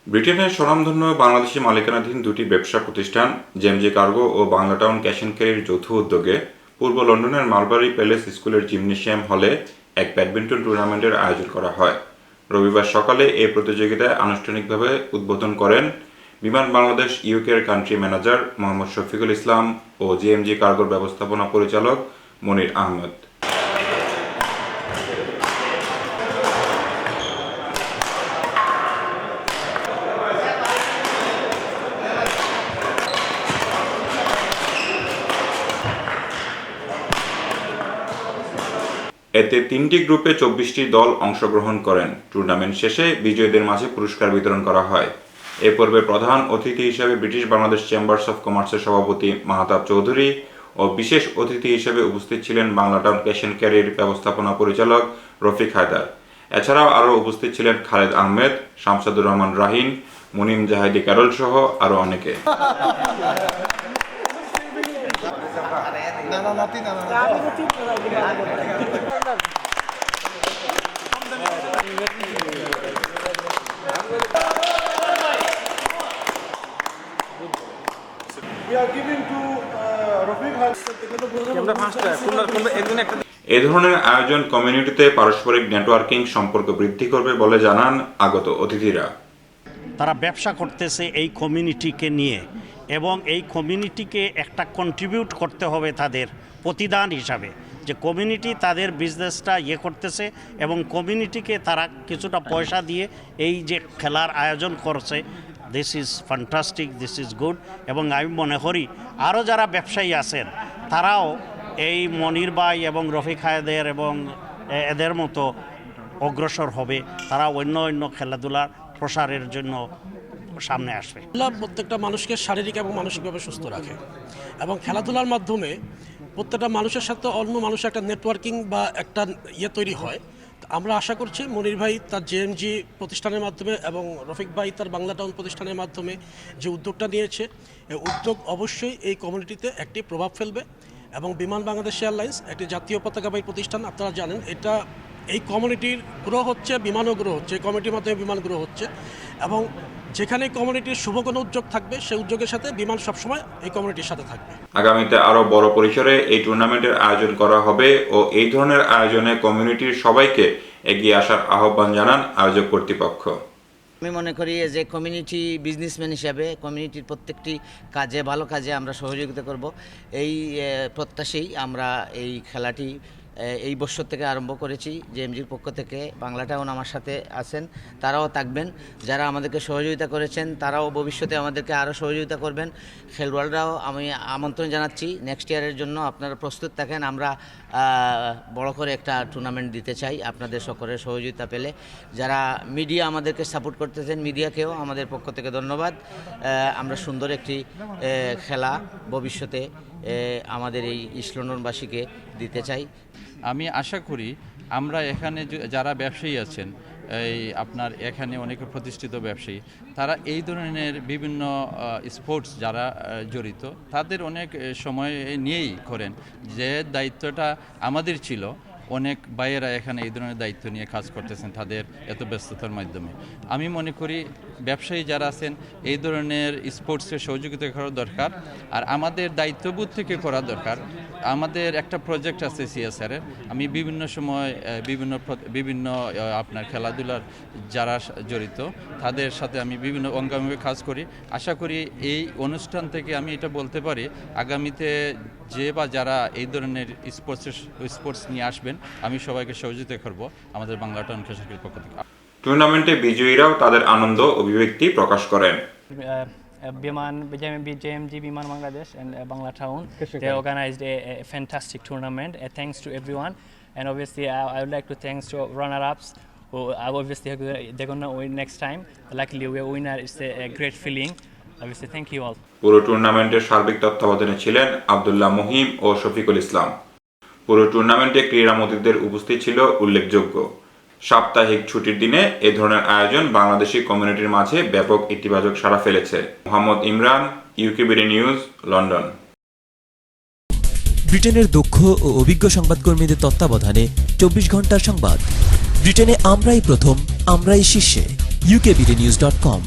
ব্রিটেনের স্বনামধন্য বাংলাদেশি মালিকানাধীন দুটি ব্যবসা প্রতিষ্ঠান জেএমজি কার্গো ও বাংলা টাউন ক্যাশ অ্যান্ড ক্যারির যৌথ উদ্যোগে পূর্ব লন্ডনের মালবারি প্যালেস স্কুলের জিমনেশিয়াম হলে এক ব্যাডমিন্টন টুর্নামেন্টের আয়োজন করা হয়। রবিবার সকালে এই প্রতিযোগিতায় আনুষ্ঠানিকভাবে উদ্বোধন করেন বিমান বাংলাদেশ ইউকের কান্ট্রি ম্যানেজার মোহাম্মদ শফিকুল ইসলাম ও জেএমজি কার্গোর ব্যবস্থাপনা পরিচালক মনির আহমেদ। এতে ৩টি গ্রুপে ২৪টি দল অংশগ্রহণ করেন। টুর্নামেন্ট শেষে বিজয়ীদের মাঝে পুরস্কার বিতরণ করা হয়। এ পর্বে প্রধান অতিথি হিসেবে ব্রিটিশ বাংলাদেশ চেম্বার্স অব কমার্সের সভাপতি মাহতাব চৌধুরী ও বিশেষ অতিথি হিসেবে উপস্থিত ছিলেন বাংলা টাউন ক্যাশ অ্যান্ড ক্যারির ব্যবস্থাপনা পরিচালক রফিক হায়দার। এছাড়াও আরও উপস্থিত ছিলেন খালেদ আহমেদ, শামসাদুর রহমান রাহিন, মুনিম জাহেদি ক্যারল সহ আরও অনেকে। এ ধরনের আয়োজন কমিউনিটিতে পারস্পরিক নেটওয়ার্কিং সম্পর্ক বৃদ্ধি করবে বলে জানান আগত অতিথিরা। তারা ব্যবসা করতেছে এই কমিউনিটিকে নিয়ে এবং এই কমিউনিটিকে একটা কন্ট্রিবিউট করতে হবে তাদের প্রতিদান হিসাবে, যে কমিউনিটি তাদের বিজনেসটা করতেছে এবং কমিউনিটিকে তারা কিছুটা পয়সা দিয়ে এই যে খেলার আয়োজন করছে। This is fantastic, this is good. এবং আমি মনে করি আরও যারা ব্যবসায়ী আছেন তারাও এই মনির ভাই এবং রফিক হায়দের এবং এদের মতো অগ্রসর হবে, তারা অন্য অন্য খেলাধুলার প্রসারের জন্য সামনে আসবে। প্রত্যেকটা মানুষকে শারীরিক এবং মানসিকভাবে সুস্থ রাখে এবং খেলাধুলার মাধ্যমে প্রত্যেকটা মানুষের সাথে অন্য মানুষের একটা নেটওয়ার্কিং বা একটা তৈরি হয়। আমরা আশা করছি মনির ভাই তার জেএমজি প্রতিষ্ঠানের মাধ্যমে এবং রফিক ভাই তার বাংলা টাউন প্রতিষ্ঠানের মাধ্যমে যে উদ্যোগটা নিয়েছে, এই উদ্যোগ অবশ্যই এই কমিউনিটিতে একটি প্রভাব ফেলবে। এবং বিমান বাংলাদেশ এয়ারলাইন্স একটি জাতীয় পতাকাবাহী প্রতিষ্ঠান, আপনারা জানেন এটা এই কমিউনিটির গ্রো হচ্ছে, বিমানও গ্রো হচ্ছে, এই কমিটির মাধ্যমে বিমান গ্রো হচ্ছে এবং যেখানে কমিউনিটির শুভ কোনো উদ্যোগ থাকবে সেই উদ্যোগের সাথে বিমান সবসময় এই কমিউনিটির সাথে থাকবে। আগামীতে আরও বড় পরিসরে এই টুর্নামেন্টের আয়োজন করা হবে ও এই ধরনের আয়োজনে কমিউনিটির সবাইকে এগিয়ে আসার আহ্বান জানান আয়োজক কর্তৃপক্ষ। আমি মনে করি যে কমিউনিটি বিজনেসম্যান হিসাবে কমিউনিটির প্রত্যেকটি কাজে, ভালো কাজে আমরা সহযোগিতা করব, এই প্রত্যাশাই আমরা এই খেলাটি এই বছর থেকে আরম্ভ করেছি। জেএমজির পক্ষ থেকে বাংলা টাউন আমার সাথে আছেন, তারাও থাকবেন। যারা আমাদেরকে সহযোগিতা করেছেন তারাও ভবিষ্যতে আমাদেরকে আরও সহযোগিতা করবেন। খেলোয়াড়রাও আমি আমন্ত্রণ জানাচ্ছি, নেক্সট ইয়ারের জন্য আপনারা প্রস্তুত থাকেন। আমরা বড় করে একটা টুর্নামেন্ট দিতে চাই আপনাদের সকলের সহযোগিতা পেলে। যারা মিডিয়া আমাদেরকে সাপোর্ট করতেছেন, মিডিয়াকেও আমাদের পক্ষ থেকে ধন্যবাদ। আমরা সুন্দর একটি খেলা ভবিষ্যতে আমাদের এই ইস্ট লন্ডনবাসীকে দিতে চাই। আমি আশা করি আমরা এখানে যারা ব্যবসায়ী আছেন, এই আপনার এখানে অনেক প্রতিষ্ঠিত ব্যবসায়ী, তারা এই ধরনের বিভিন্ন স্পোর্টস যারা জড়িত তাদের অনেক সময় নিয়েই করেন। যে দায়িত্বটা আমাদের ছিল, অনেক ভাইয়েরা এখানে এই ধরনের দায়িত্ব নিয়ে কাজ করতেছেন তাদের এত ব্যস্ততার মাধ্যমে। আমি মনে করি ব্যবসায়ী যারা আছেন এই ধরনের স্পোর্টসে সহযোগিতা করা দরকার, আর আমাদের দায়িত্ববোধ থেকে করা দরকার। আমাদের একটা প্রজেক্ট আছে সিএসআরের, আমি বিভিন্ন সময় বিভিন্ন আপনার খেলাধুলার যারা জড়িত তাদের সাথে আমি বিভিন্ন অঙ্গাঙ্গে কাজ করি। আশা করি এই অনুষ্ঠান থেকে আমি এটা বলতে পারি আগামীতে যে বা যারা এই ধরনের স্পোর্টস নিয়ে আসবেন আমি সবাইকে সহযোগিতা করব আমাদের বাংলা টাউন ক্যাশ অ্যান্ড ক্যারির পক্ষ থেকে। টুর্নামেন্টে বিজয়ীরাও তাদের আনন্দ অভিব্যক্তি প্রকাশ করেন। JMG Biman Bangladesh and Bangla Town, they organized a fantastic tournament. Thanks to everyone, and obviously I would like to thanks to runner-ups who obviously they're gonna win next time. Luckily we're winner. It's a great feeling. Obviously, thank you all. পুরো টুর্নামেন্টের সার্বিক তত্ত্বাবধানে ছিলেন আব্দুল্লাহ মহিম ও শফিকুল ইসলাম। পুরো টুর্নামেন্টে ক্রীড়ামোদীদের উপস্থিত ছিল উল্লেখযোগ্য। সাপ্তাহিক ছুটির দিনে এ ধরনের আয়োজন বাংলাদেশি কমিউনিটির মাঝে ব্যাপক ইতিবাচক সাড়া ফেলেছে। Mohammad Imran, UKBD news, London. ব্রিটেনের দক্ষ ও অভিজ্ঞ সংবাদকর্মীদের তত্ত্বাবধানে 24 ঘন্টার সংবাদ। ব্রিটেনে আমরাই প্রথম, আমরাই শীর্ষে। ukbdnews.com